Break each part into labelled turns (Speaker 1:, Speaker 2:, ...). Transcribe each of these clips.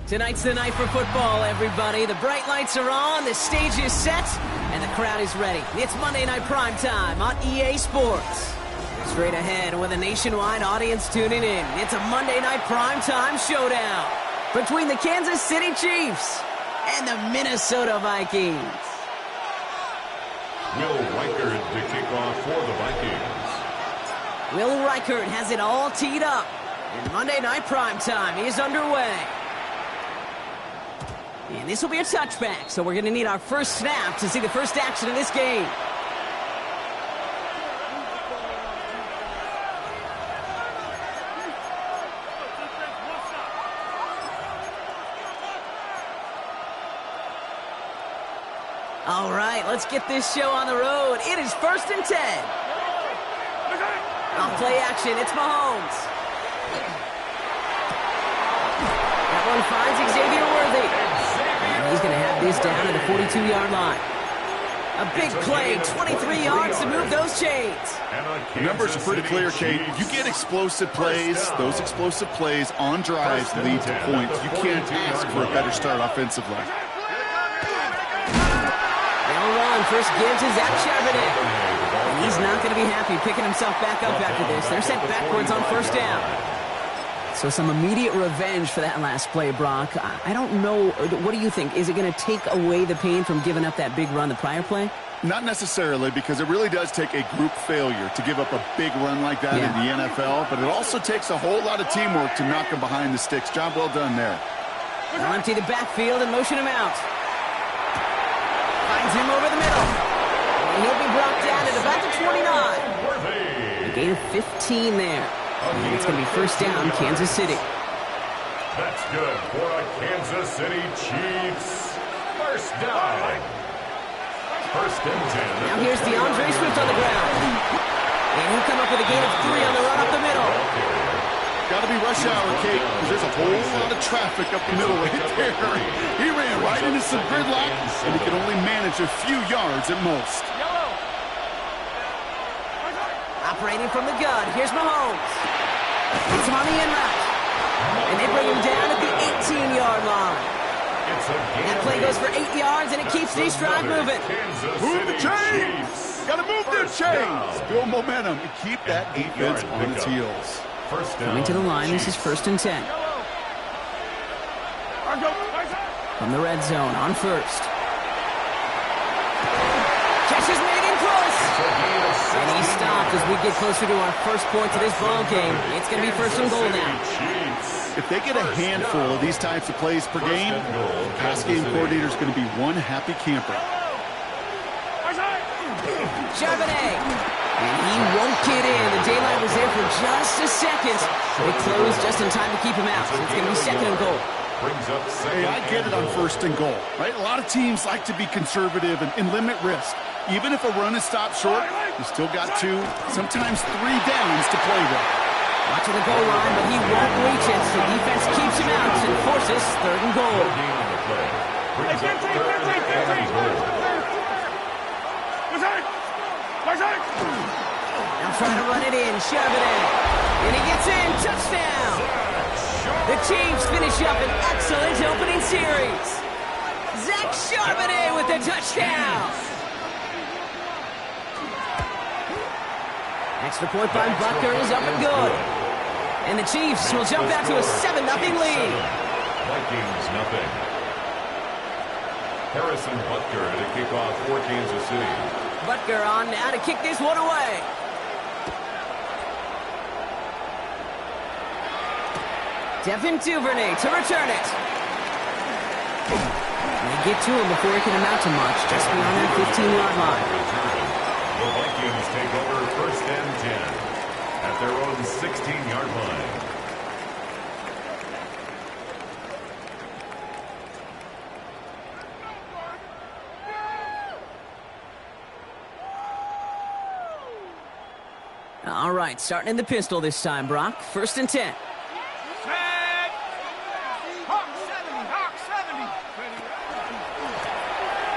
Speaker 1: Tonight's the night for football, everybody. The bright lights are on, the stage is set, and the crowd is ready. It's Monday Night Primetime on EA Sports. Straight ahead with a nationwide audience tuning in, it's a Monday Night Primetime showdown between the Kansas City Chiefs and the Minnesota Vikings.
Speaker 2: Will Reichert to kick off for the Vikings.
Speaker 1: Will Reichert has it all teed up, and Monday Night Primetime is underway. And this will be a touchback, so we're going to need our first snap to see the first action of this game. All right, let's get this show on the road. It is 1st and 10. Off play action, it's Mahomes. That one finds Xavier Worthy. And he's going to have this down at the 42-yard line. A big play, 23 yards to move those chains.
Speaker 3: The numbers are pretty clear, Kate. You get explosive plays. Those explosive plays on drives lead to points. You can't ask for a better start offensively.
Speaker 1: They'll run. First give to Zach Charbonnet. And he's not going to be happy picking himself back up after this. They're sent backwards on first down. So some immediate revenge for that last play, Brock. I don't know. What do you think? Is it going to take away the pain from giving up that big run the prior play?
Speaker 3: Not necessarily, because it really does take a group failure to give up a big run like that in the NFL, but it also takes a whole lot of teamwork to knock him behind the sticks. Job well done there.
Speaker 1: They'll empty the backfield and motion him out. Finds him over the middle. And he'll be brought down at about the 29. A gain of 15 there. And it's going to be first down, Kansas City.
Speaker 2: That's good for a Kansas City Chiefs. First down. First and 10.
Speaker 1: Now here's DeAndre Swift on the ground. And he'll come up with a gain of 3 on the run up the middle.
Speaker 3: Got to be rush hour, Kate, because there's a whole lot of traffic up the middle right there. He ran right into some gridlock, and he can only manage a few yards at most.
Speaker 1: Operating from the gun, here's Mahomes. It's on the end route. And they bring him down at the 18-yard line. That play goes for 8 yards, and it keeps this drive moving.
Speaker 3: Move the chains! Got to move their chains! Build momentum and keep that defense on its heels.
Speaker 1: Coming to the line, this is 1st and 10. From the red zone, on first. Catch is made in close. And he's stopped as we get closer to our first point to this ball game. It's going to be 1st and goal now.
Speaker 3: If they get a handful of these types of plays per game, the pass game coordinator is going to be one happy camper.
Speaker 1: Charbonnet. And he won't get in. The daylight was there for just a second. They closed just in time to keep him out. So it's going to be 2nd and goal.
Speaker 3: Hey, I get it on 1st and goal, right? A lot of teams like to be conservative and limit risk. Even if a run is stopped short, you still got 2, sometimes 3 downs to play with.
Speaker 1: Watching the goal line, but he won't reach it. The defense keeps him out and forces 3rd and goal. Now trying to run it in, Charbonnet. And he gets in, touchdown. The Chiefs finish up an excellent opening series. Zach Charbonnet with the touchdown. Extra point by Butker is up and good. And the Chiefs will jump out to a 7-0 lead.
Speaker 2: Vikings nothing. Harrison Butker to kick off for Kansas City.
Speaker 1: Butker on now to kick this one away. Devin Duvernay to return it. And they get to him before he can amount to much, just beyond that 15-yard line.
Speaker 2: The Vikings take over 1st and 10. At at their own 16-yard line.
Speaker 1: All right, starting in the pistol this time, Brock. 1st and 10.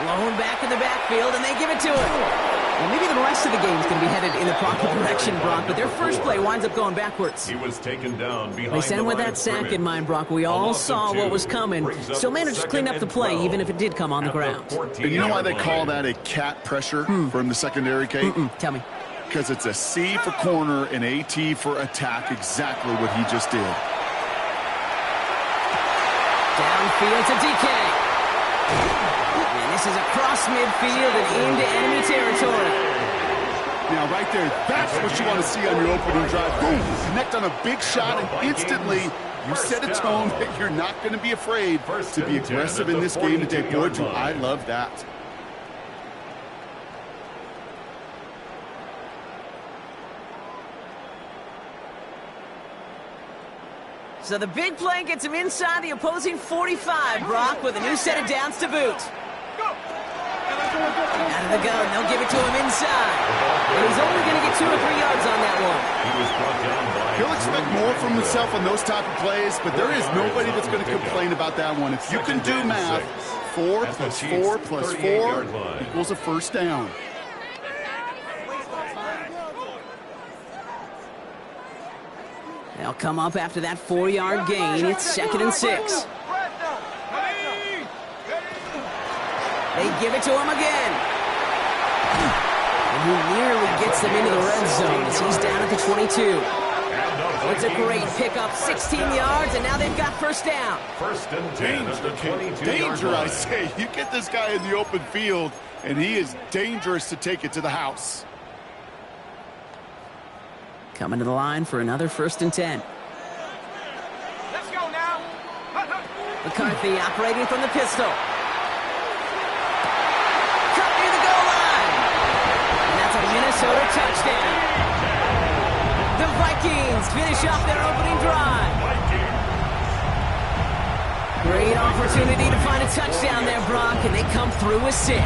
Speaker 1: Blown back in the backfield, and they give it to him. Well, maybe the rest of the game is going to be headed in the proper direction, Brock, but their first play winds up going backwards.
Speaker 2: He was taken down behind
Speaker 1: They sent him with that sack in mind, Brock. We all saw what was coming. Still managed to clean up the play, even if it did come on the ground.
Speaker 3: And you know why they call that a cat pressure from the secondary, Kate?
Speaker 1: Tell me.
Speaker 3: Because it's a C for corner and a T for attack, exactly what he just did.
Speaker 1: Downfield to DK. And this is across midfield and into enemy territory.
Speaker 3: Now, right there, that's what you want to see on your opening drive. Boom! Connect on a big shot, and instantly you set a tone that you're not going to be afraid to be aggressive in this game today. Boy, do I love that.
Speaker 1: So the big play gets him inside the opposing 45, Brock, with a new set of downs to boot. Out of the gun, they'll give it to him inside. And he's only going to get 2 or 3 yards on that one.
Speaker 3: He'll expect more from himself on those type of plays, but there is nobody that's going to complain about that one. If you can do math, 4 plus 4 plus 4 equals a first down.
Speaker 1: They'll come up after that 4-yard gain. It's 2nd and 6. They give it to him again. And he nearly gets them into the red zone as he's down at the 22. It's a great pickup, 16 yards, and now they've got first down.
Speaker 2: 1st and 10 at the 22-yard
Speaker 3: Danger,
Speaker 2: line.
Speaker 3: I say. You get this guy in the open field, and he is dangerous to take it to the house.
Speaker 1: Coming to the line for another 1st and 10.
Speaker 4: Let's go now.
Speaker 1: McCarthy operating from the pistol. Cut near the goal line. And that's a Minnesota touchdown. The Vikings finish off their opening drive. Great opportunity to find a touchdown there, Brock, and they come through with 6.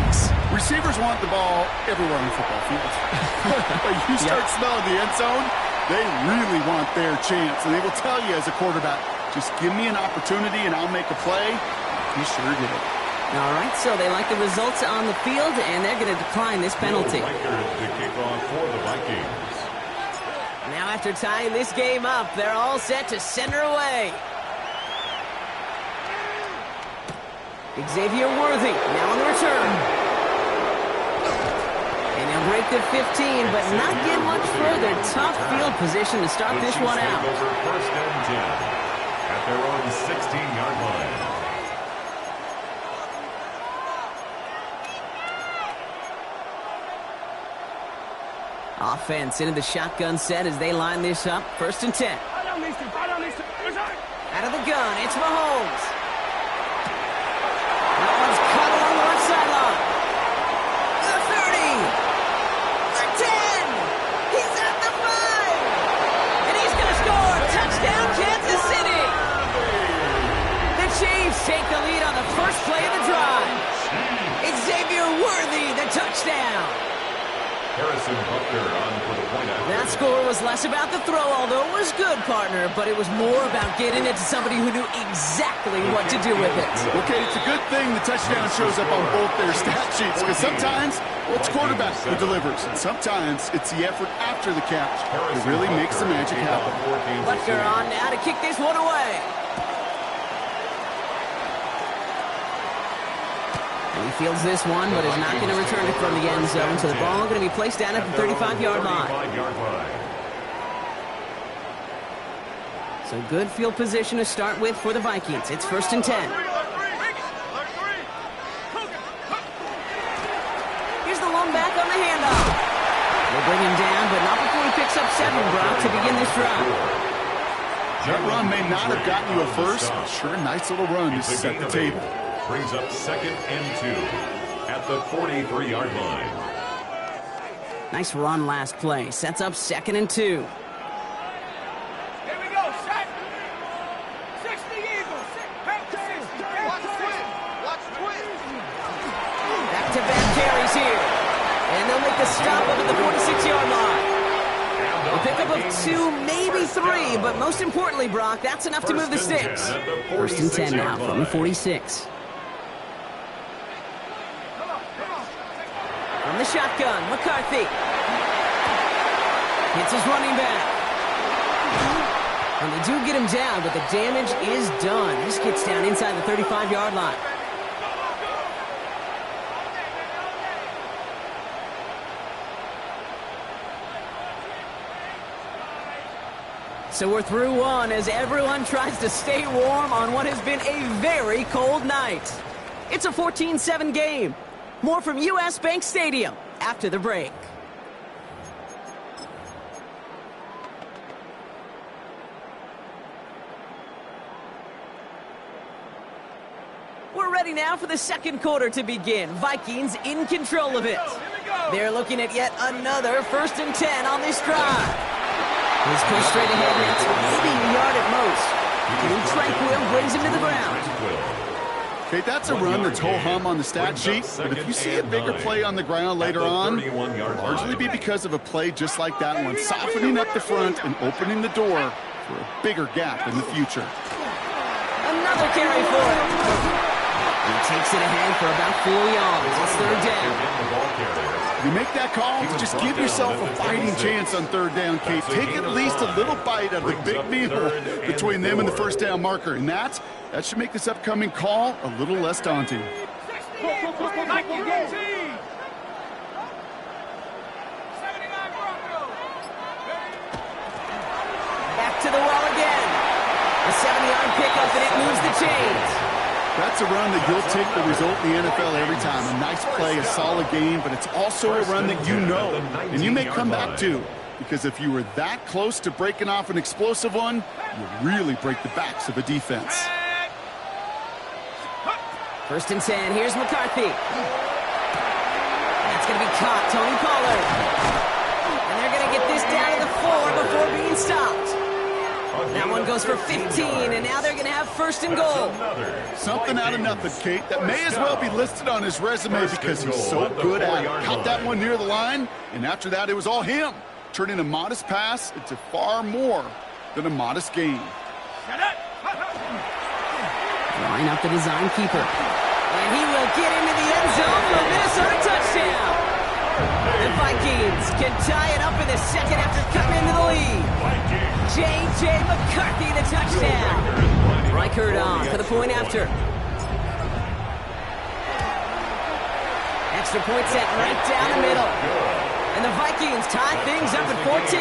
Speaker 3: Receivers want the ball everywhere on the football field. When you start smelling the end zone, they really want their chance. And they will tell you as a quarterback, just give me an opportunity and I'll make a play. He sure did.
Speaker 1: All right, so they like the results on the field, and they're going to decline this penalty.
Speaker 2: To kick off for the Vikings.
Speaker 1: Now after tying this game up, they're all set to send her away. Xavier Worthy now on the return. And he'll break the 15, but not get much further. Tough field position to start this one out.
Speaker 2: Over 1st and 10 at their own 16-yard line.
Speaker 1: Offense into the shotgun set as they line this up. 1st and 10. Out of the gun, it's Mahomes. That one's cut along the left sideline. The 30. The 10. He's at the 5. And he's going to score. Touchdown, Kansas City. The Chiefs take the lead on the first play of the drive. Xavier Worthy, the touchdown.
Speaker 2: Harrison Butker on for the point after.
Speaker 1: That score was less about the throw, although it was good, partner, but it was more about getting it to somebody who knew exactly what to do with it.
Speaker 3: Okay, it's a good thing the touchdown shows up on both their stat sheets, because sometimes it's quarterback who delivers, and sometimes it's the effort after the catch that really makes the magic happen.
Speaker 1: Butker on now to kick this one away. And he fields this one, but is not going to return it from the end zone, so the ball going to be placed down at the 35-yard line. So good field position to start with for the Vikings. It's 1st and 10. Here's the lone back on the handoff. They'll bring him down, but not before he picks up 7, Brock, to begin this drive.
Speaker 3: That run may not have gotten you a first, but sure, nice little run to set the table.
Speaker 2: Brings up 2nd and 2 at the 43-yard line.
Speaker 1: Nice run last play. Sets up 2nd and 2. carries here. And they'll make the stop up at the 46-yard line. A pickup of 2, maybe 3, but most importantly, Brock, that's enough to move the sticks. First and 10 now from the 46. From the shotgun, McCarthy. Hits his running back. And they do get him down, but the damage is done. This gets down inside the 35-yard line. So we're through one as everyone tries to stay warm on what has been a very cold night. It's a 14-7 game. More from U.S. Bank Stadium after the break. We're ready now for the second quarter to begin. Vikings in control of it. They're looking at yet another 1st and 10 on this drive. He's pushed straight ahead, and it's maybe a yard at most. And Tranquil brings him to the ground.
Speaker 3: Okay, that's a run that's ho-hum on the stat sheet, but if you see a bigger play on the ground later on, it'll largely be because of a play just like that one, softening up the front and opening the door for a bigger gap in the future.
Speaker 1: Another carry for it. He takes it ahead for about 4 yards. It's 3rd down.
Speaker 3: You make that call to just give yourself a fighting chance on 3rd down, Kate. Take at least a little bite of the big meal between them and the 1st down marker, and that should make this upcoming call a little less daunting.
Speaker 1: Back to the wall again. A 7-yard pickup, and it moves the chains.
Speaker 3: That's a run that you'll take the result in the NFL every time. A nice play, a solid game, but it's also a run that you know, and you may come back to. Because if you were that close to breaking off an explosive one, you really break the backs of a defense.
Speaker 1: 1st and 10, here's McCarthy. That's going to be caught, Tony Pollard. And they're going to get this down to the 4 before being stopped. That one goes for 15, and now they're going to have 1st and goal.
Speaker 3: Something out of nothing, Kate. That may as well be listed on his resume because he's so good at it. Caught that one near the line, and after that, it was all him, turning a modest pass into far more than a modest gain.
Speaker 1: Line up the design keeper. And he will get into the end zone for a Minnesota touchdown. The Vikings can tie it up in the second after coming into the lead. J.J. McCarthy, the touchdown. Reichert on for the point after. Extra point set right down the middle. And the Vikings tie things up at 14.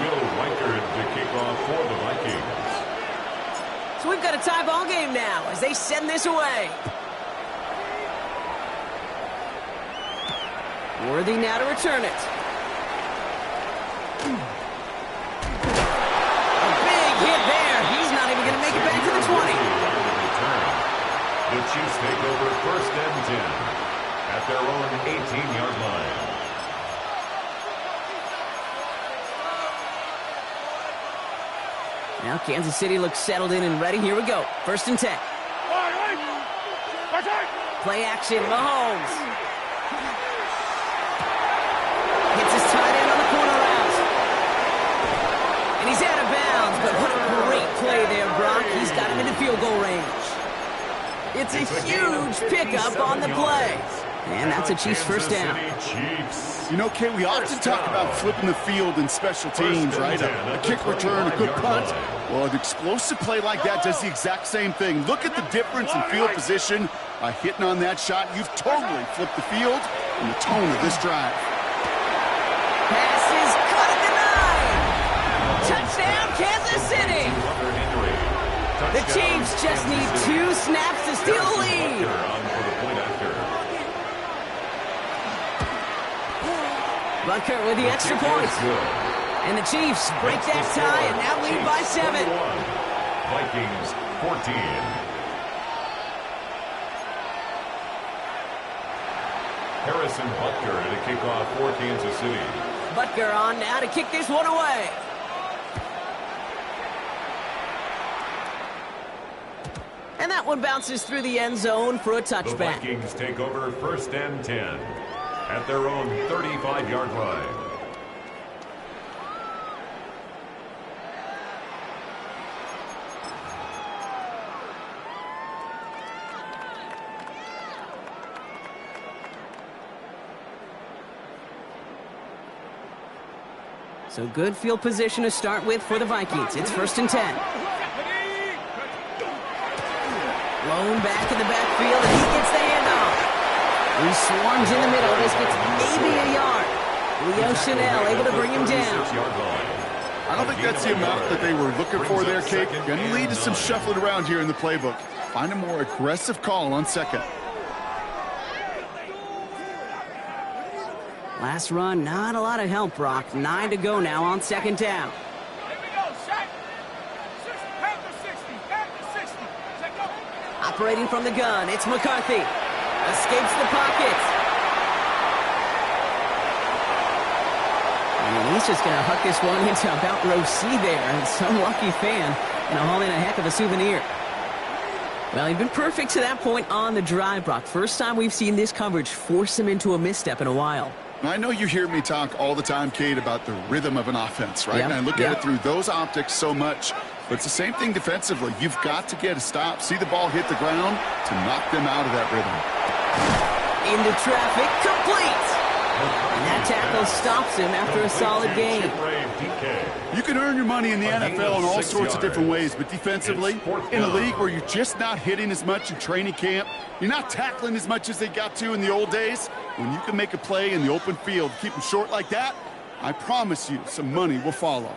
Speaker 2: Will Reichert to kick off for the Vikings.
Speaker 1: So we've got a tie ball game now as they send this away. Worthy now to return it. A big hit there. He's not even going to make it back to the 20.
Speaker 2: The Chiefs take over 1st and 10 at their own 18-yard line.
Speaker 1: Now Kansas City looks settled in and ready. Here we go. 1st and 10. Play action, Mahomes. Hits his tight end on the corner route. And he's out of bounds, but what a great play there, Brock. He's got him into field goal range. It's a huge pickup on the play. And that's a Chiefs 1st down.
Speaker 3: You know, Kate, we often talk about flipping the field in special teams, right? A kick return, a good punt. Well, an explosive play like that does the exact same thing. Look at the difference in field position. By hitting on that shot, you've totally flipped the field and the tone of this drive.
Speaker 1: Pass is caught at the 9. Touchdown, Kansas City. The Chiefs just need 2 snaps to steal the lead. Bucker with the extra point. And the Chiefs break that tie and now lead by 7.
Speaker 2: Vikings 14. Harrison Butker to kick off for Kansas City.
Speaker 1: Butker on now to kick this one away. And that one bounces through the end zone for a
Speaker 2: The
Speaker 1: touchback.
Speaker 2: Vikings take over 1st and 10 at their own 35-yard line.
Speaker 1: So good field position to start with for the Vikings. It's 1st and 10. Blown back in the backfield, and he gets the handoff. He swarms in the middle. This gets maybe a yard. Leo Chanel able to bring him down.
Speaker 3: I don't think that's the amount that they were looking for there, Kate. Going to lead to some shuffling around here in the playbook. Find a more aggressive call on 2nd.
Speaker 1: Last run, not a lot of help, Brock. 9 to go now on 2nd down.
Speaker 4: Here we go, Shaq. 60, back to 60. Check go.
Speaker 1: Operating from the gun, it's McCarthy. Escapes the pocket. And he's just going to huck this one into about row C there. And some lucky fan going to haul in a heck of a souvenir. Well, he'd been perfect to that point on the drive, Brock. First time we've seen this coverage force him into a misstep in a while.
Speaker 3: I know you hear me talk all the time, Kate, about the rhythm of an offense, right?
Speaker 1: Yep,
Speaker 3: And I look at it through those optics so much. But it's the same thing defensively. You've got to get a stop, see the ball hit the ground to knock them out of that rhythm.
Speaker 1: Into traffic, complete! And that tackle stops him after a solid gain.
Speaker 3: You can earn your money in the NFL in all sorts of different ways, but defensively, in a league where you're just not hitting as much in training camp, you're not tackling as much as they got to in the old days, when you can make a play in the open field, keep them short like that, I promise you some money will follow.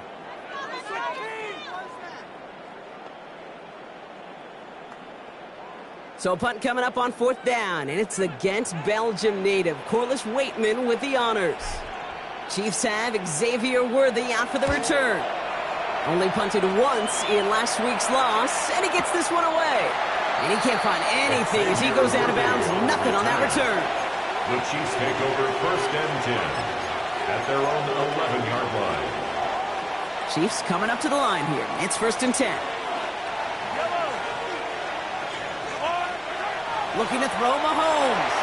Speaker 1: So a punt coming up on 4th down, and it's the Ghent, Belgium native, Corliss Waitman with the honors. Chiefs have Xavier Worthy out for the return. Only punted once in last week's loss, and he gets this one away. And he can't find anything as he goes out of bounds. Nothing on that return.
Speaker 2: The Chiefs take over 1st and 10 at their own 11-yard line.
Speaker 1: Chiefs coming up to the line here. It's 1st and 10. Looking to throw Mahomes.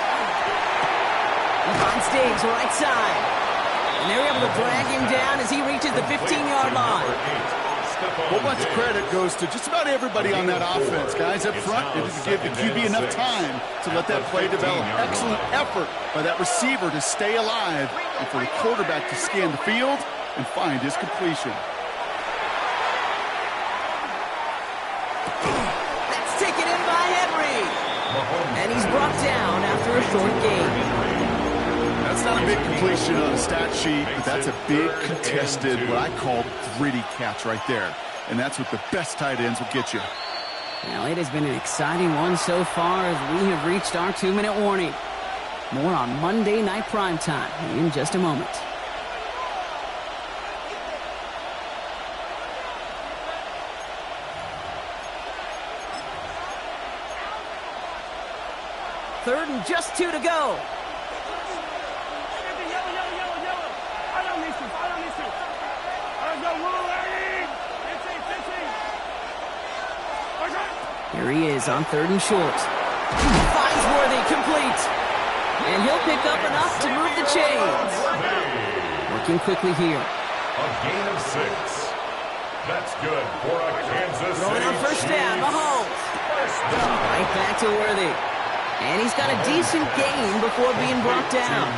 Speaker 1: He finds Diggs right side. And they're able to drag him down as he reaches the 15-yard line.
Speaker 3: A whole bunch of credit goes to just about everybody on that offense. Guys up front, they didn't give the QB enough time to let that play develop. Excellent effort by that receiver to stay alive and for the quarterback to scan the field and find his completion.
Speaker 1: That's taken in by Henry. And he's brought down after a short gain.
Speaker 3: That's not a big completion on a stat sheet, but that's a big contested, what I call gritty catch right there. And that's what the best tight ends will get you.
Speaker 1: Well, it has been an exciting one so far as we have reached our 2-minute warning. More on Monday Night Primetime in just a moment. Third and just 2 to go. Here he is on 3rd and short. Finds Worthy, complete. And he'll pick up enough to move the chains. Working quickly here.
Speaker 2: A gain of 6. That's good for a Kansas City
Speaker 1: Throwing on 1st down, Mahomes. Right back to Worthy. And he's got a decent gain before being brought down.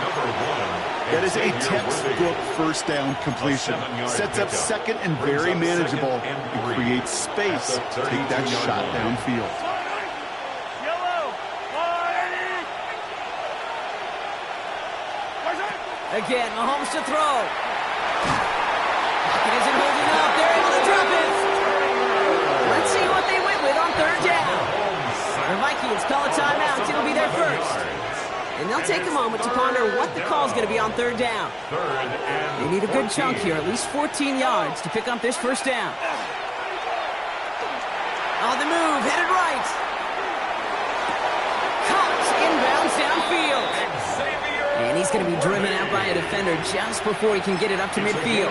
Speaker 3: That is a textbook 1st down completion. Sets up 2nd and very manageable and creates space to take that shot downfield.
Speaker 1: Again, Mahomes to throw. Pocket isn't holding up. They're able to drop it. Let's see what they went with on 3rd down. The Vikings call a timeout. It'll be their first. And they'll take a moment to ponder what the call is going to be on 3rd down. They need a good chunk here, at least 14 yards to pick up this 1st down. On the move, headed right. Caught inbounds downfield. And he's going to be driven out by a defender just before he can get it up to midfield.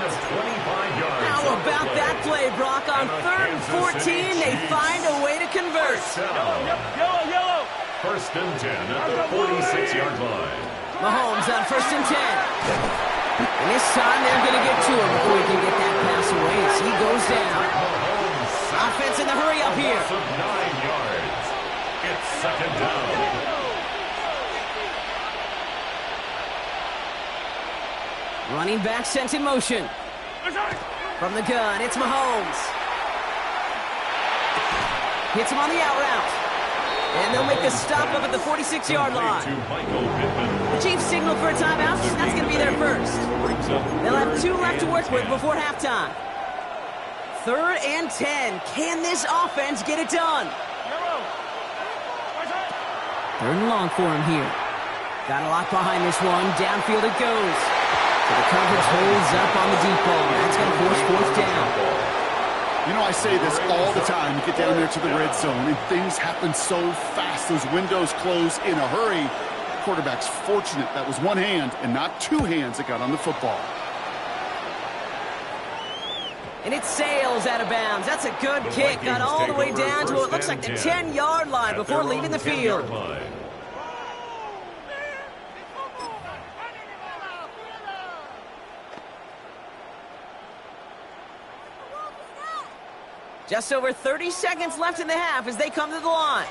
Speaker 1: How about that play, Brock? On 3rd and 14, they find a way to convert.
Speaker 4: Yellow.
Speaker 2: First and 10 at the 46-yard line.
Speaker 1: Mahomes on first and 10. And this time they're going to get to him before he can get that pass away as he goes down. Offense in the hurry up here.
Speaker 2: Of 9 yards. It's second down.
Speaker 1: Running back sent in motion. From the gun, it's Mahomes. Hits him on the out route. And they'll make a stop up at the 46-yard line. The Chiefs signal for a timeout. That's going to be their first. They'll have 2 left to work with before halftime. 3rd and 10. Can this offense get it done? 3rd and long for him here. Got a lot behind this one. Downfield it goes. So the coverage holds up on the deep ball. That's going to force 4th down.
Speaker 3: You know, I say this all the time. You get down there to the red zone, and things happen so fast. Those windows close in a hurry. Quarterback's fortunate that was one hand and not 2 hands that got on the football.
Speaker 1: And it sails out of bounds. That's a good kick. Got all the way down to what looks like the 10-yard line before leaving the field. Just over 30 seconds left in the half as they come to the line.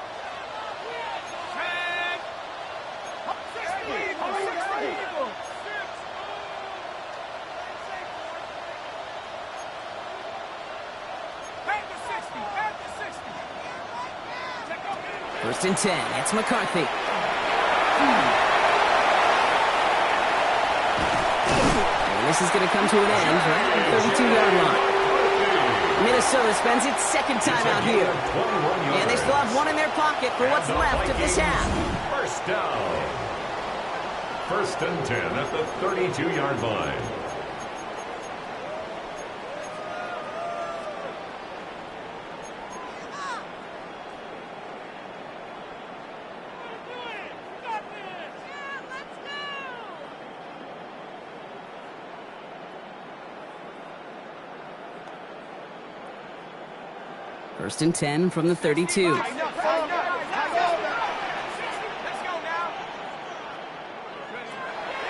Speaker 1: First and 10. It's McCarthy. And this is going to come to an end right at the 32-yard line. Minnesota spends its second time out here. And they still have 1 in their pocket for what's left of this half.
Speaker 2: First down. First and 10 at the 32-yard line.
Speaker 1: First and 10 from the 32.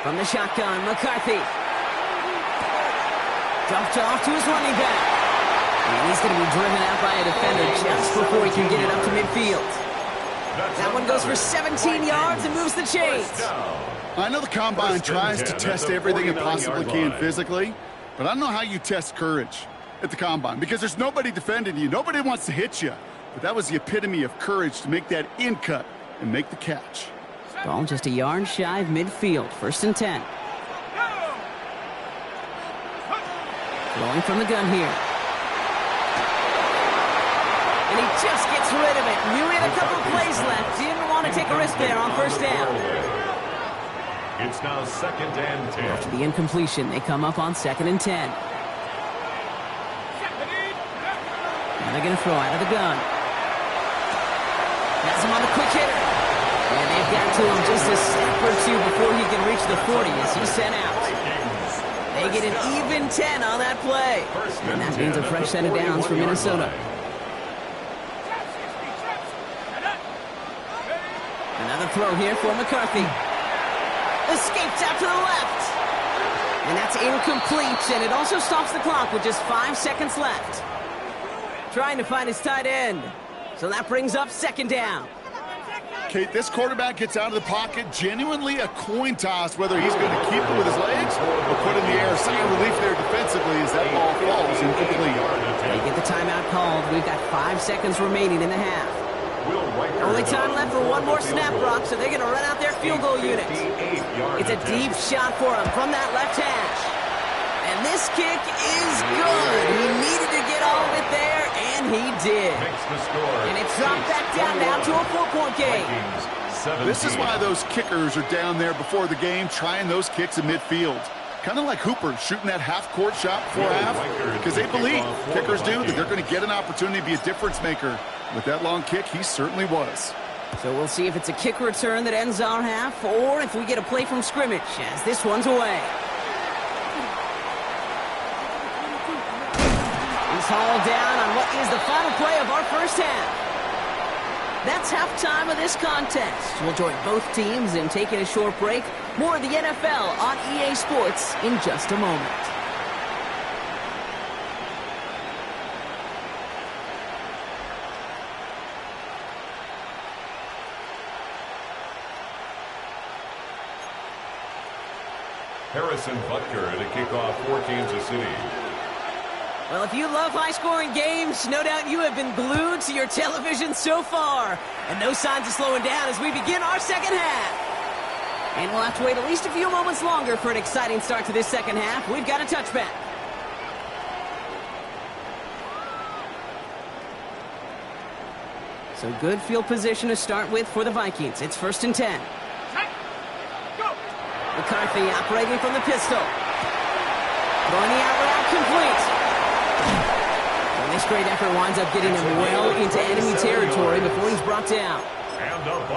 Speaker 1: From the shotgun, McCarthy. Dumped off to his running back. And he's going to be driven out by a defender just before he can get it up to midfield. That one goes for 17 yards and moves the chains.
Speaker 3: I know the Combine tries to test everything it possibly can physically, but I don't know how you test courage at the Combine, because there's nobody defending you. Nobody wants to hit you. But that was the epitome of courage to make that in cut and make the catch.
Speaker 1: Ball just a yard shy of midfield. First and 10. Throwing from the gun here. And he just gets rid of it. Knew he had a couple of plays left. Didn't want to take a risk there on first down.
Speaker 2: It's now second and 10.
Speaker 1: After the incompletion, they come up on second and 10. Now they're going to throw out of the gun. Has him on the quick hitter. And they've got to him just a step or 2 before he can reach the 40 as he's sent out. They get an even 10 on that play. And that means a fresh set of downs for Minnesota. Another throw here for McCarthy. Escapes out to the left. And that's incomplete, and it also stops the clock with just 5 seconds left. Trying to find his tight end. So that brings up second down.
Speaker 3: Kate, this quarterback gets out of the pocket, genuinely a coin toss, whether he's going to keep it with his legs or put in the air. Sigh of relief there defensively as that ball falls incomplete.
Speaker 1: They get the timeout called. We've got 5 seconds remaining in the half. Only time left for one more snap, Brock, so they're going to run out their field goal unit. It's a deep shot for him from that left hash. And this kick is good. He needed to get all of it there, and he did. And it's dropped back down now to a 4-point game.
Speaker 3: This is why those kickers are down there before the game trying those kicks in midfield. Kind of like Hooper shooting that half-court shot before half, because they believe, kickers do, that they're going to get an opportunity to be a difference maker. With that long kick, he certainly was.
Speaker 1: So we'll see if it's a kick return that ends our half, or if we get a play from scrimmage, as this one's away. He's hauled down on what is the final play of our first half. That's halftime of this contest. We'll join both teams in taking a short break. More of the NFL on EA Sports in just a moment.
Speaker 2: Harrison Butker to kick off for Kansas City.
Speaker 1: Well, if you love high-scoring games, no doubt you have been glued to your television so far. And no signs of slowing down as we begin our second half. And we'll have to wait at least a few moments longer for an exciting start to this second half. We've got a touchback. So good field position to start with for the Vikings. It's 1st and 10. McCarthy operating from the pistol. Going the out route complete. And this great effort winds up getting him well into enemy territory before he's brought down.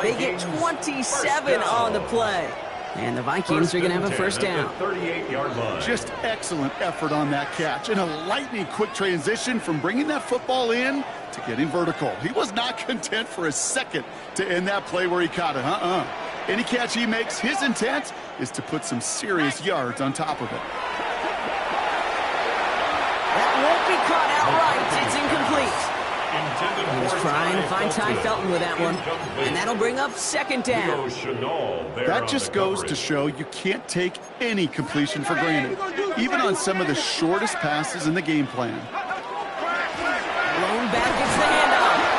Speaker 1: They get 27 on the play. And the Vikings are going to have a first down.
Speaker 2: 38-yard line.
Speaker 3: Just excellent effort on that catch. And a lightning quick transition from bringing that football in to getting vertical. He was not content for a second to end that play where he caught it. Any catch he makes, his intent is to put some serious yards on top of it.
Speaker 1: That won't be caught outright. It's incomplete. He was trying to find Ty Felton with that one. And that'll bring up second down.
Speaker 3: That just goes to show you can't take any completion for granted, even on some of the shortest passes in the game plan.
Speaker 1: Lone back gets the handoff.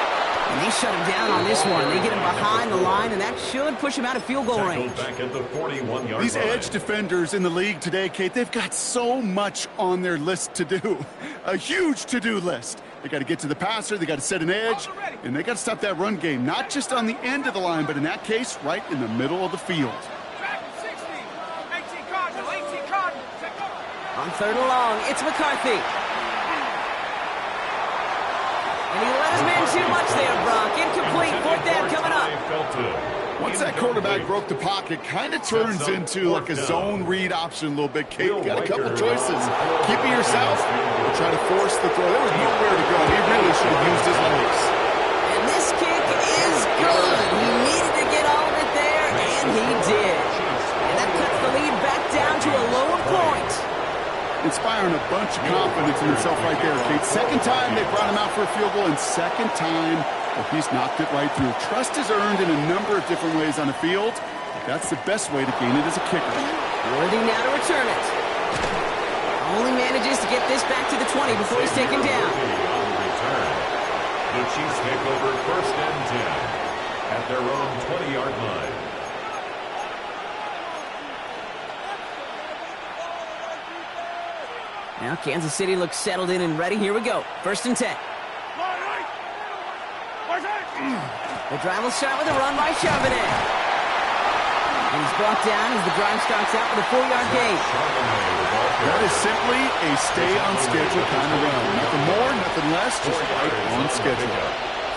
Speaker 1: And they shut him down on this one. They get him behind the line, and that should push him out of field goal range.
Speaker 2: Back at the 41-yard
Speaker 3: These
Speaker 2: line.
Speaker 3: edge defenders in the league today, Kate, they've got so much on their list to do. A huge to-do list. They got to get to the passer, they got to set an edge, and they got to stop that run game, not just on the end of the line, but in that case, right in the middle of the field.
Speaker 1: On 3rd and long, it's McCarthy. And he let his man too much there, Brock. Incomplete. 4th down coming up.
Speaker 3: Once that quarterback broke the pocket, kind of turns into like a zone read option a little bit. Kate, got a couple choices. Keep it yourself or try to force the throw. There was nowhere to go. He really should have used his legs.
Speaker 1: And this kick is good. He needed to get all of it there, and he did. And that cuts the lead back down to a lower point.
Speaker 3: Inspiring a bunch of confidence in himself right there, Kate. Second time they brought him out for a field goal, and second time that he's knocked it right through. Trust is earned in a number of different ways on the field. That's the best way to gain it as a kicker.
Speaker 1: Worthy now to return it. Only manages to get this back to the 20 before he's taken down.
Speaker 2: The Chiefs take over 1st and 10 at their own 20-yard line.
Speaker 1: Now Kansas City looks settled in and ready. Here we go. 1st and 10. The drive will start with a run by Charbonnet. And he's brought down as the drive starts out with a 4-yard gain.
Speaker 3: That is simply a stay-on-schedule kind of run. Nothing more, nothing less, just right on schedule.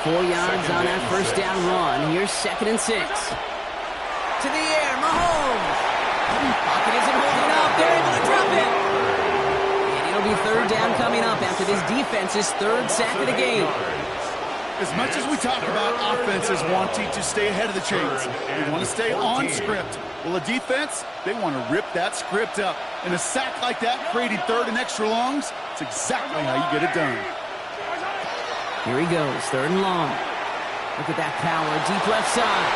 Speaker 1: 4 yards on that first down run. Here's 2nd and 6. To the air, Mahomes. Pocket isn't holding up. They're able to drop it. And it'll be 3rd down coming up after this defense's 3rd sack of the game.
Speaker 3: As much as we talk about offenses wanting to stay ahead of the chains, they want to stay on script. Well, a defense, they want to rip that script up. And a sack like that, creating 3rd and extra longs, it's exactly how you get it done.
Speaker 1: Here he goes, 3rd and long. Look at that power, deep left side.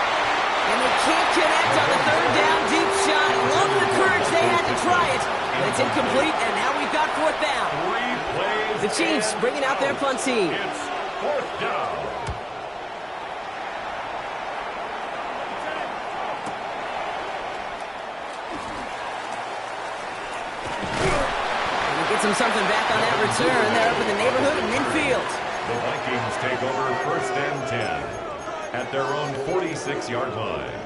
Speaker 1: And they can't connect on the 3rd down deep shot. Love the courage, they had to try it. But it's incomplete, and now we've got 4th down. The Chiefs bringing out their punt team.
Speaker 2: It's 4th down.
Speaker 1: And he gets him something back on that return. They're up in the neighborhood of midfield.
Speaker 2: The Vikings take over 1st and 10 at their own 46-yard line.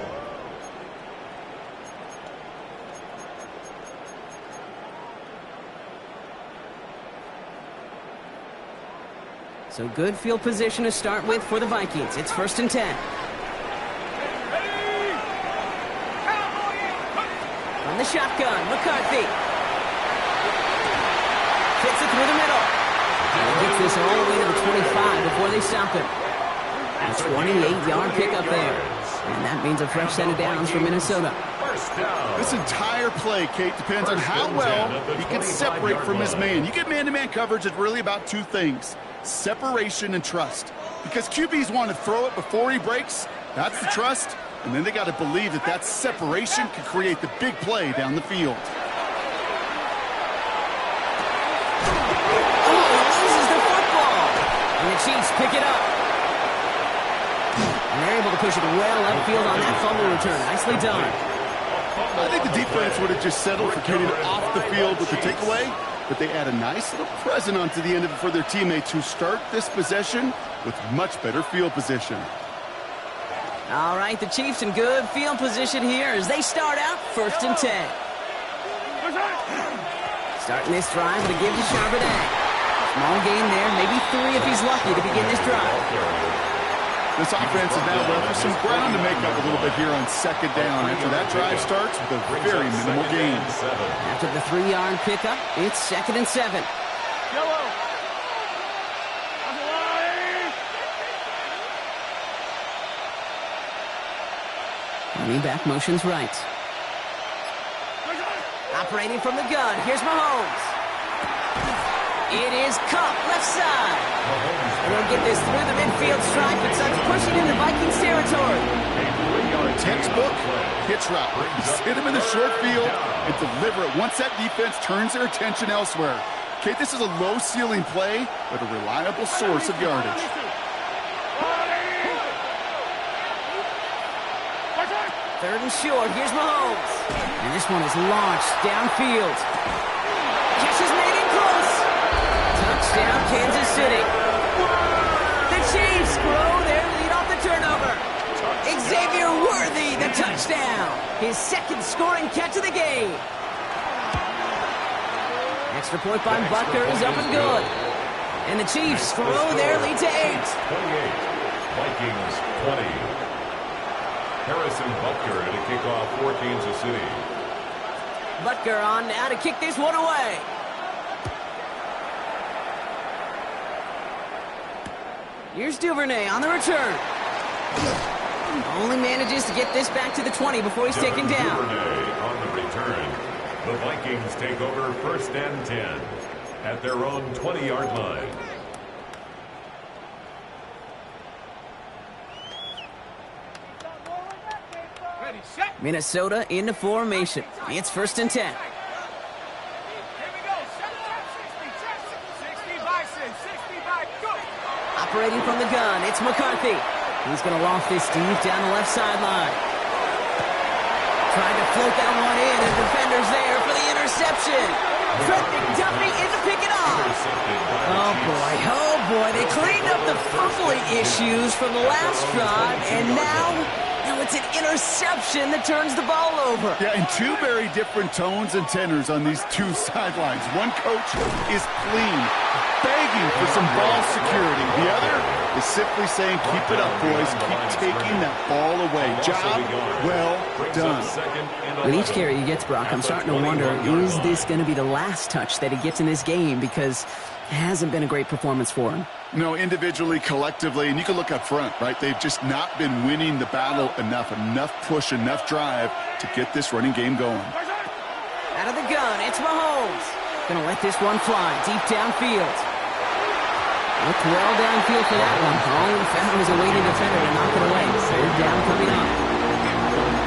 Speaker 1: So good field position to start with for the Vikings. It's 1st and 10. From the shotgun, McCarthy. Fits it through the middle. And he gets this all the way to the 25 before they stop him. A 28-yard pickup there. And that means a fresh set of downs for Minnesota.
Speaker 2: First down.
Speaker 3: This entire play, Kate, depends on how well he can separate from his man. You get man-to-man coverage, it's really about two things: separation and trust. Because QBs want to throw it before he breaks, that's the trust, and then they got to believe that that separation can create the big play down the field.
Speaker 1: And the Chiefs pick it up. And they're able to push it well upfield on that fumble return. Nicely done.
Speaker 3: I think the defense would have just settled for getting off the field with the takeaway, but they add a nice little present onto the end of it for their teammates who start this possession with much better field position.
Speaker 1: All right, the Chiefs in good field position here as they start out 1st and 10. Starting this drive with a give to Charbonnet. Small gain there, maybe 3 if he's lucky to begin this drive.
Speaker 3: This offense is now left with some ground to make up a little bit here on 2nd down after that drive starts with a very minimal gain.
Speaker 1: After the 3-yard pickup, it's 2nd and 7.
Speaker 4: Yellow.
Speaker 1: Running back motions right. Operating from the gun, here's Mahomes. It is Cup, left side. And they'll get this through the midfield stripe and starts pushing into Vikings territory.
Speaker 3: Textbook hitch route. Just hit him in the short field and deliver it once that defense turns their attention elsewhere. Okay, this is a low-ceiling play, but a reliable source of yardage.
Speaker 1: Third and short, here's Mahomes. And this one is launched downfield. Catch is made in close. Touchdown, Kansas City. The Chiefs grow their lead off the turnover. Xavier Worthy, the touchdown. His 2nd scoring catch of the game. Extra point by Butker is up and good. And the Chiefs grow their lead to 8.
Speaker 2: 28. Vikings 20. Harrison Butker to kick off for Kansas City.
Speaker 1: Butker on now to kick this one away. Here's Duvernay on the return. Only manages to get this back to the 20 before he's taken down.
Speaker 2: Duvernay on the return. The Vikings take over 1st and 10 at their own 20-yard line.
Speaker 1: Minnesota into formation. It's 1st and 10. Operating from the gun, it's McCarthy. He's going to loft this deep down the left sideline. Trying to float that one in, and defender's there for the interception. Trent McDuffie is to pick it off. Oh boy, they cleaned up the fumbling issues from the last drive, and now it's an interception that turns the ball over.
Speaker 3: Yeah, and 2 very different tones and tenors on these 2 sidelines. One coach is clean, begging for some ball security. The other is simply saying, keep it up, boys. Keep taking that ball away. Job well done.
Speaker 1: With each carry he gets, Brock, I'm starting to wonder, is this going to be the last touch that he gets in this game? Because it hasn't been a great performance for him.
Speaker 3: No, individually, collectively, and you can look up front, right? They've just not been winning the battle enough push, enough drive to get this running game going.
Speaker 1: Out of the gun, it's Mahomes. Gonna let this one fly deep downfield. Looked well downfield for that one. All he found was a waiting defender to knock it away. 3rd down coming up.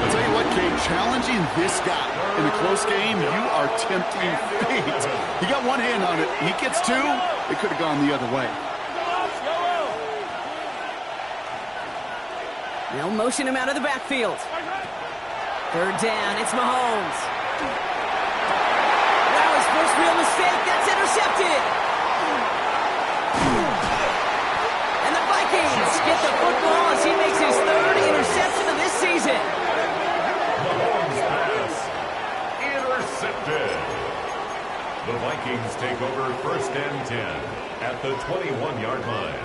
Speaker 3: I'll tell you what, Kate, challenging this guy in a close game, you are tempting fate. He got one hand on it. He gets 2. It could have gone the other way.
Speaker 1: They'll motion him out of the backfield. 3rd down, it's Mahomes. That was first real mistake. That's intercepted. And the Vikings get the football as he makes his 3rd interception of this season.
Speaker 2: Mahomes pass intercepted. The Vikings take over 1st and 10 at the 21-yard line.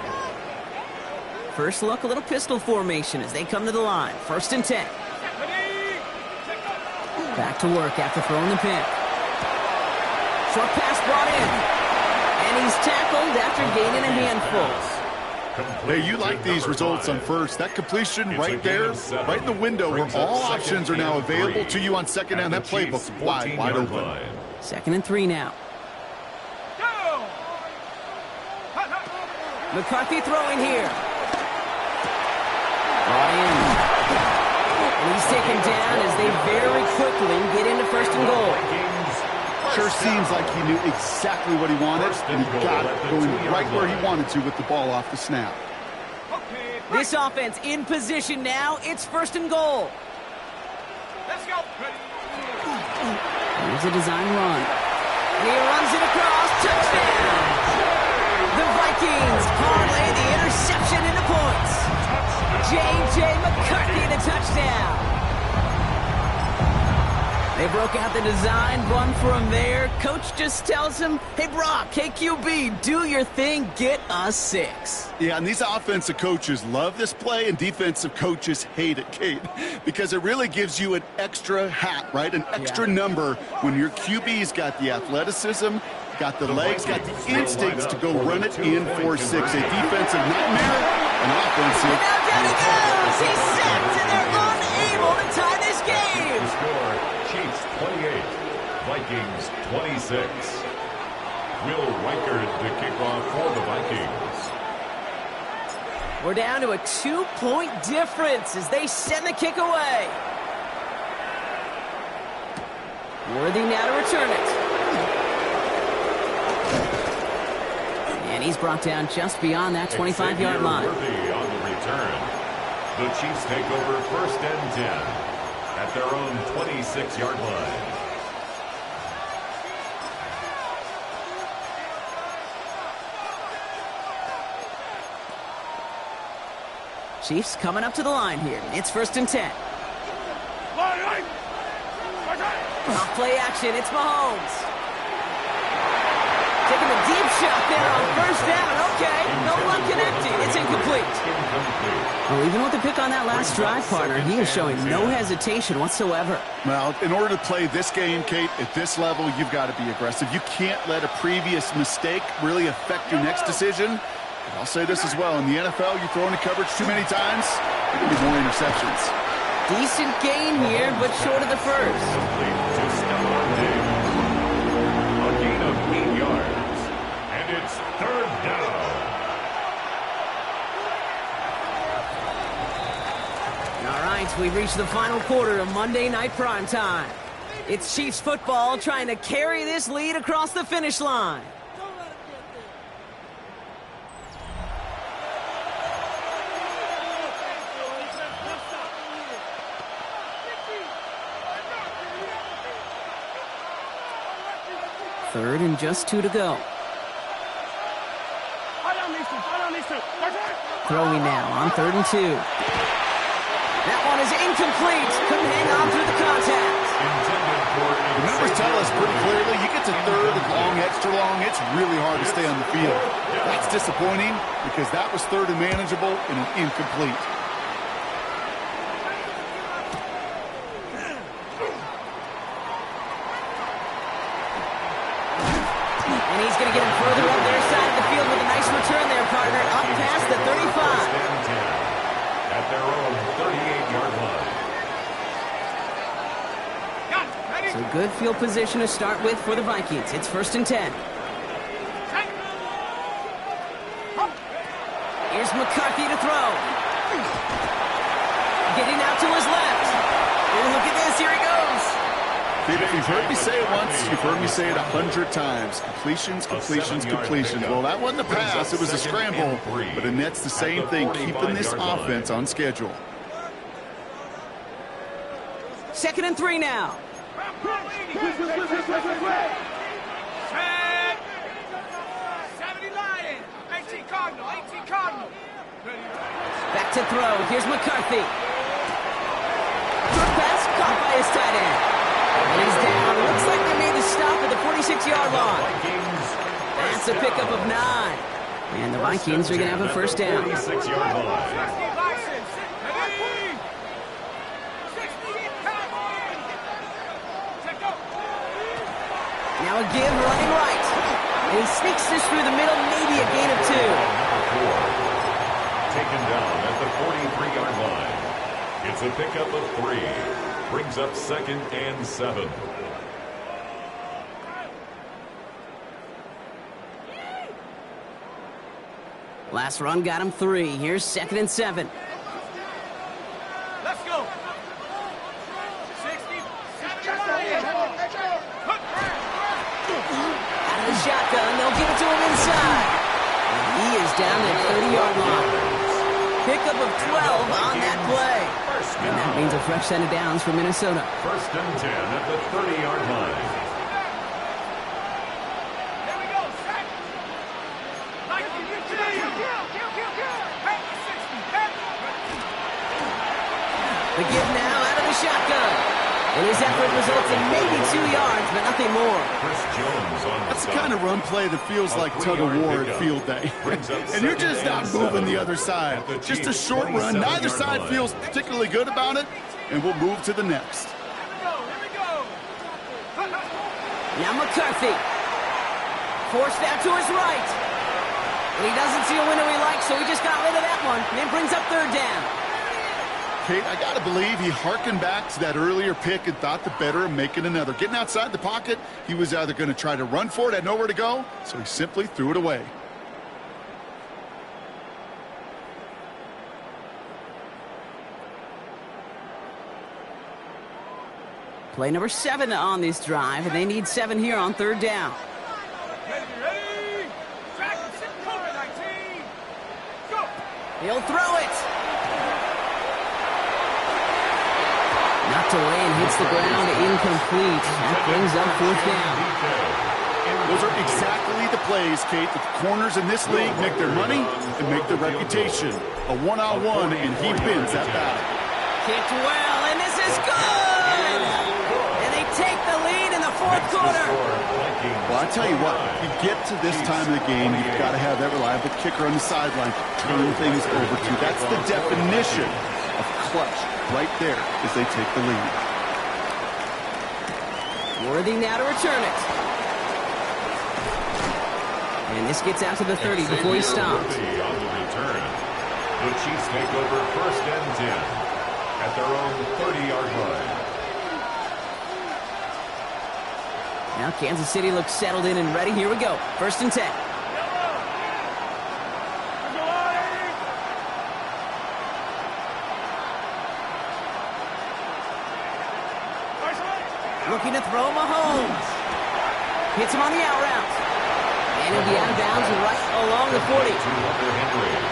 Speaker 1: First look, a little pistol formation as they come to the line. 1st and 10. Back to work after throwing the pick. Short pass brought in. And he's tackled after gaining a handful.
Speaker 3: Hey, you like these results on first. That completion right there, right in the window where all options are now available to you on second down. That playbook's wide open.
Speaker 1: 2nd and 3 now. McCarthy throwing here. Brought in. And he's taken down as they very quickly get into 1st and goal.
Speaker 3: Sure seems like he knew exactly what he wanted, and he got it going right where he wanted to with the ball off the snap.
Speaker 1: This offense in position now. It's 1st and goal.
Speaker 4: Let's go.
Speaker 1: Here's a design run. And he runs it across. Touchdown! The Vikings parlay the interception into points. J.J. McCarthy the touchdown. They broke out the design run for him there. Coach just tells him, hey, Brock, KQB, do your thing, get us 6.
Speaker 3: Yeah, and these offensive coaches love this play, and defensive coaches hate it, Kate, because it really gives you an extra hat, right? An extra number when your QB's got the athleticism, got the legs, got the instincts to go run it in for 6. A defensive nightmare, an offensive.
Speaker 1: And now down he goes. He's sacked, and they're unable to tie this game.
Speaker 2: The score, Chiefs 28, Vikings 26. Will Reichard to kick off for the Vikings.
Speaker 1: We're down to a 2-point difference as they send the kick away. Worthy now to return it. And he's brought down just beyond that 25-yard line.
Speaker 2: Worthy on the return. The Chiefs take over 1st and 10 at their own 26-yard line.
Speaker 1: Chiefs coming up to the line here. It's 1st and 10. Off play action. It's Mahomes. Taking a deep shot there on 1st down. Okay, no one connecting. It's incomplete. Well, even with the pick on that last drive, partner, he is showing no hesitation whatsoever.
Speaker 3: Well, in order to play this game, Kate, at this level, you've got to be aggressive. You can't let a previous mistake really affect your next decision. I'll say this as well. In the NFL, you throw into coverage too many times, there could be more interceptions.
Speaker 1: Decent gain here, but short of the first.
Speaker 2: A gain of 8 yards. And it's 3rd down.
Speaker 1: All right, we've reached the final quarter of Monday Night Primetime. It's Chiefs football trying to carry this lead across the finish line. Third and just 2 to go. Throwing now on 3rd and 2. That one is incomplete. Couldn't hang on through the contact.
Speaker 3: The numbers tell us pretty clearly, you get to 3rd and long, extra long, it's really hard to stay on the field. That's disappointing because that was 3rd and manageable and an incomplete.
Speaker 1: And he's going to get him further up their side of the field with a nice return there, partner. Up past the 35.
Speaker 2: At their own 38-yard line.
Speaker 1: So good field position to start with for the Vikings. It's 1st and 10. Here's McCarthy to throw. Getting out to his left. Oh, look at this. Here he goes.
Speaker 3: If you've heard me say it once, you've heard me say it 100 times. Completions, completions, completions. Well, that wasn't a pass. It was a scramble. But Annette's the same thing, keeping this offense on schedule.
Speaker 1: 2nd and 3 now.
Speaker 4: 70 Lions, 18 Cardinal, 18 Cardinal.
Speaker 1: Back to throw. Here's McCarthy. Short pass caught by his tight end. And he's down. Looks like they made the stop at the 46-yard line. That's a pickup of 9. And the Vikings are going to have a 1st down.
Speaker 2: 46-yard line.
Speaker 1: Now a give running right. And he sneaks this through the middle, maybe a gain of 2.
Speaker 2: It's a pickup of 3. Brings up 2nd and 7.
Speaker 1: Last run got him 3. Here's 2nd and 7.
Speaker 4: Let's go. 60.
Speaker 1: Out of the shotgun, they'll give it to him inside. And he is down at 30-yard line. Pickup of 12 on that play. And that means a fresh set of downs for Minnesota.
Speaker 2: 1st and 10 at the 30-yard line.
Speaker 4: Here we go. Set. Like you get to you. Back to 60. Back.
Speaker 1: The give now out of the shotgun. And his effort results in maybe 2 yards, but nothing more.
Speaker 2: Chris Jones on the
Speaker 3: That's the
Speaker 2: stop.
Speaker 3: kind of run play that feels like tug-of-war at field day. And you're just not moving the other side. Just a short run. Neither side feels particularly good about it, and we'll move to the next.
Speaker 4: Here we go.
Speaker 1: Now McCarthy. Forced out to his right. And he doesn't see a window he likes, so he just got rid of that one. And then brings up 3rd down.
Speaker 3: Kate, I got to believe he harkened back to that earlier pick and thought the better of making another. Getting outside the pocket, he was either going to try to run for it, had nowhere to go, so he simply threw it away.
Speaker 1: Play number 7 on this drive, and they need 7 here on 3rd down.
Speaker 4: Ready. Track and sit. COVID-19. Go.
Speaker 1: He'll throw it. Knocked away and hits the ground, incomplete. That brings up 4th down.
Speaker 3: Those are exactly the plays, Kate, that the corners in this league make their money and make their reputation. A one-on-one, and he wins that battle.
Speaker 1: Kicked well, and this is good! And they take the lead in the 4th quarter.
Speaker 3: Well, I tell you what, if you get to this time of the game, you've got to have that reliable kicker on the sideline to turn things over to. That's the definition of clutch right there as they take the lead.
Speaker 1: Worthy now to return it. And this gets out to the 30 before he stops.
Speaker 2: On the return. The Chiefs take over 1st and 10 at their own 30-yard line.
Speaker 1: Now Kansas City looks settled in and ready. Here we go. 1st and 10. Looking to throw Mahomes. Hits him on the out route. And he'll be out of bounds right along the 40.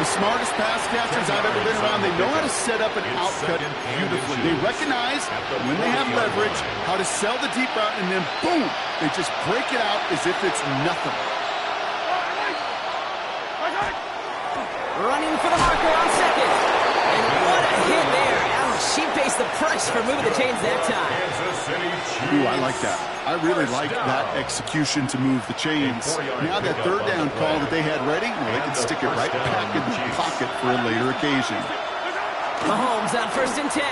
Speaker 3: The smartest pass catchers I've ever been around, they know how to set up an outcut beautifully. They recognize when they have leverage how to sell the deep route, and then boom, they just break it out as if it's nothing.
Speaker 1: Running for the marker on 2nd. And what a hit there. She pays the price for moving the chains that time.
Speaker 3: Ooh, I like that. I really like that execution to move the chains. Now that 3rd down call that they had ready, well, they can stick it right back in the pocket for a later occasion.
Speaker 1: Mahomes on 1st and 10.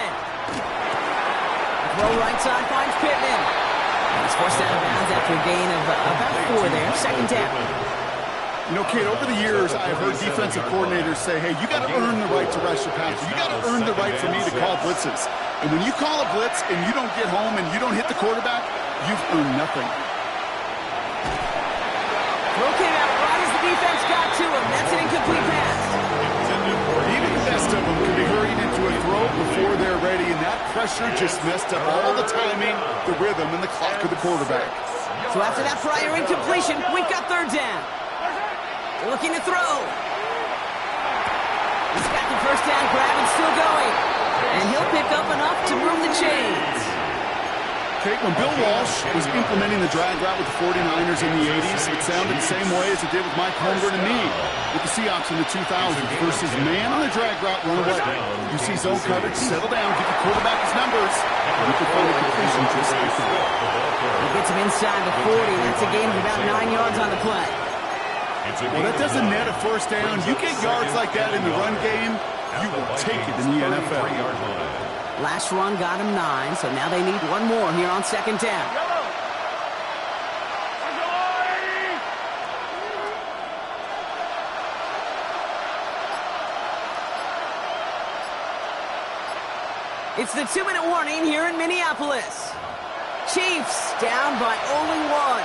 Speaker 1: Throw right side finds Pittman. He's forced out of bounds after a gain of about 4 there. 2nd down.
Speaker 3: You know, Kate, over the years, I've heard defensive coordinators say, hey, you got to earn the right to rush the passer. You got to earn the right for me to call blitzes. And when you call a blitz and you don't get home and you don't hit the quarterback, you've earned nothing.
Speaker 1: Throw came out right as the defense got to him. That's an incomplete pass.
Speaker 3: Even the best of them can be hurried into a throw before they're ready, and that pressure just messed up all the timing, the rhythm, and the clock of the quarterback.
Speaker 1: So after that prior incompletion, we've got 3rd down. Looking to throw. He's got the 1st down grab and still going. And he'll pick up enough to move the chains.
Speaker 3: Kate, when Bill Walsh was implementing the drag route with the 49ers in the 80s, it sounded the same way as it did with Mike Holmgren and me with the Seahawks in the 2000s versus man on the drag route, run away. You see zone coverage, settle down, give the quarterback his numbers, and you can find a completion just like that.
Speaker 1: He gets him inside the 40. That's a gain of about 9 yards on the play.
Speaker 3: Well, that doesn't net a 1st down. You get yards like that in the run game, you will take it in the NFL.
Speaker 1: Last run got him 9, so now they need 1 more here on 2nd down. It's the 2-minute warning here in Minneapolis. Chiefs down by only one.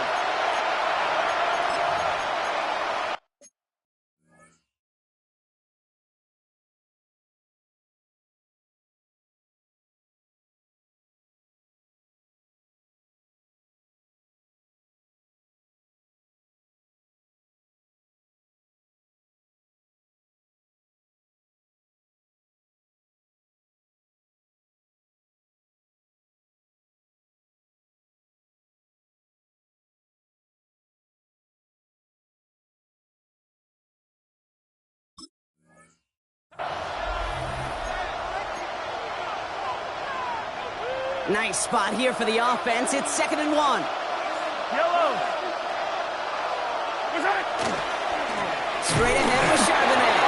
Speaker 1: Nice spot here for the offense. It's 2nd and 1.
Speaker 4: Yellow.
Speaker 1: Straight ahead with Charbonnet.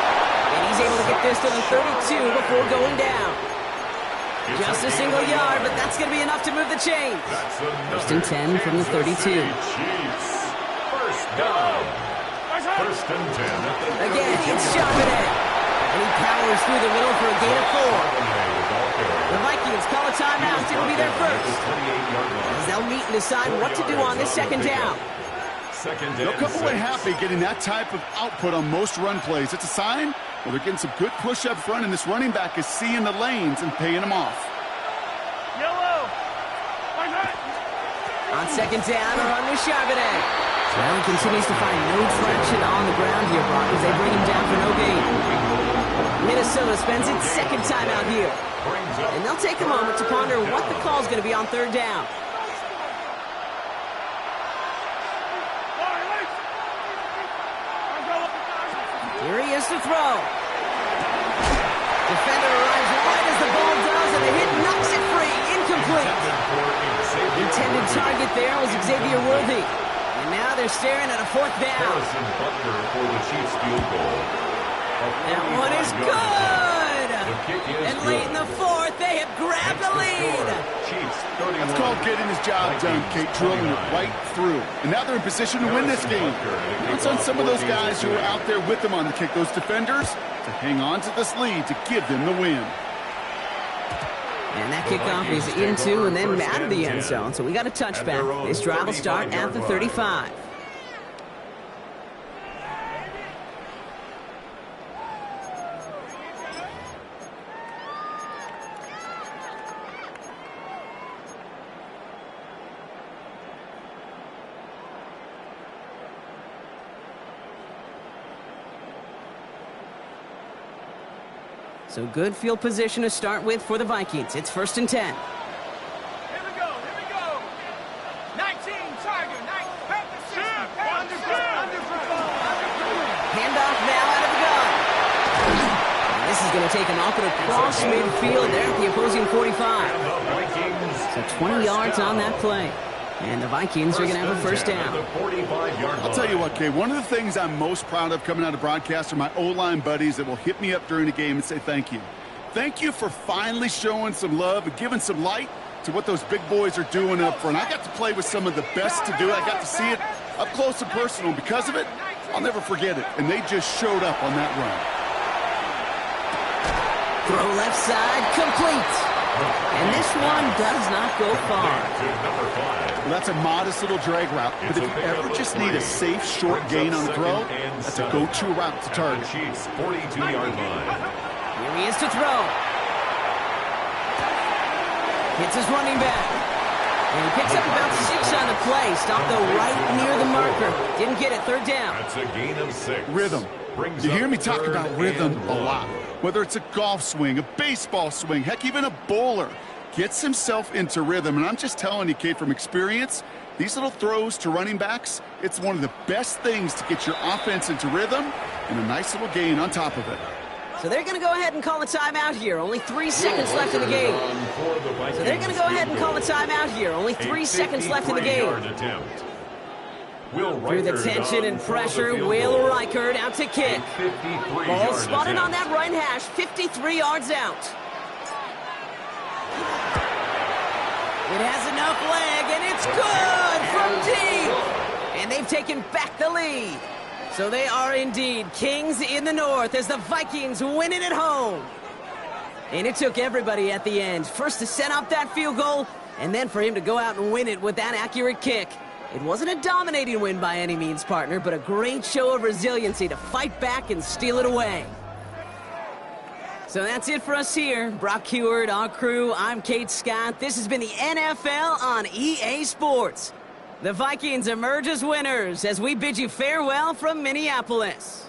Speaker 1: And he's able to get this to the 32 before going down. Just a single yard, but that's going to be enough to move the chains. 1st and 10 from the 32.
Speaker 2: Chiefs. First down. 1st and 10.
Speaker 1: Again, it's Charbonnet. And he powers through the middle for a gain of 4. The Vikings call a timeout. It'll be their first. As they'll meet and decide what to do on this 2nd down.
Speaker 3: They'll come away happy getting that type of output on most run plays. It's a sign where they're getting some good push up front, and this running back is seeing the lanes and paying them off.
Speaker 4: Yellow.
Speaker 1: On 2nd down, a run with Charbonnet. Well, he continues to find no traction on the ground here, Brock, as they bring him down for no gain. Minnesota spends its 2nd timeout here. And they'll take a moment to ponder what the call is going to be on 3rd down. Here he is to throw. Defender arrives right as the ball does, and the hit knocks it free. Incomplete. Intended target there was Xavier Worthy. And now they're staring at a 4th down.
Speaker 2: Harrison Butler for the Chiefs field goal.
Speaker 1: That one is good. And late in the 4th, they have grabbed the lead.
Speaker 3: That's called getting his job done, Kate, drilling it right through. And now they're in position to win this game. It's on some of those guys who are out there with them on the kick, those defenders, to hang on to this lead to give them the win.
Speaker 1: And that kickoff is into and then out of the end zone. So we got a touchback. This drive will start at the 35. So good field position to start with for the Vikings. It's 1st and 10.
Speaker 4: Here we go. 19, Tiger, 9,
Speaker 1: Handoff now out of the gun. And this is going to take an awkward cross midfield there at the opposing 45. So 20 yards on that play. And the Vikings are going to have a 1st down.
Speaker 3: I'll tell you what, Kay, one of the things I'm most proud of coming out of broadcast are my O-line buddies that will hit me up during the game and say thank you. Thank you for finally showing some love and giving some light to what those big boys are doing up front. I got to play with some of the best to do it. I got to see it up close and personal. Because of it, I'll never forget it. And they just showed up on that run.
Speaker 1: Throw left side, complete. And this one does not go far.
Speaker 3: Well, that's a modest little drag route, but if you ever just need a safe, short gain on the throw, that's a go-to route to target.
Speaker 2: Chiefs 42-yard line.
Speaker 1: Here he is to throw. Hits his running back. And he picks up about 6 on the play. Stopped though right near the marker. Didn't get it. 3rd down.
Speaker 2: That's a gain of 6.
Speaker 3: Rhythm. You hear me talk about rhythm a lot. Whether it's a golf swing, a baseball swing, heck, even a bowler gets himself into rhythm. And I'm just telling you, Kate, from experience, these little throws to running backs, it's one of the best things to get your offense into rhythm and a nice little gain on top of it.
Speaker 1: So they're going to go ahead and call a timeout here. Only 3 seconds left in the game. So they're going to go ahead and call a timeout here. Only 3 seconds left in the game. Through the tension and pressure, Will Reichard out to kick. Ball spotted on that right hash, 53 yards out. It has enough leg, and it's good from deep. And they've taken back the lead. So they are indeed kings in the north as the Vikings win it at home. And it took everybody at the end. First to set up that field goal, and then for him to go out and win it with that accurate kick. It wasn't a dominating win by any means, partner, but a great show of resiliency to fight back and steal it away. So that's it for us here. Brock Heward, our crew, I'm Kate Scott. This has been the NFL on EA Sports. The Vikings emerge as winners as we bid you farewell from Minneapolis.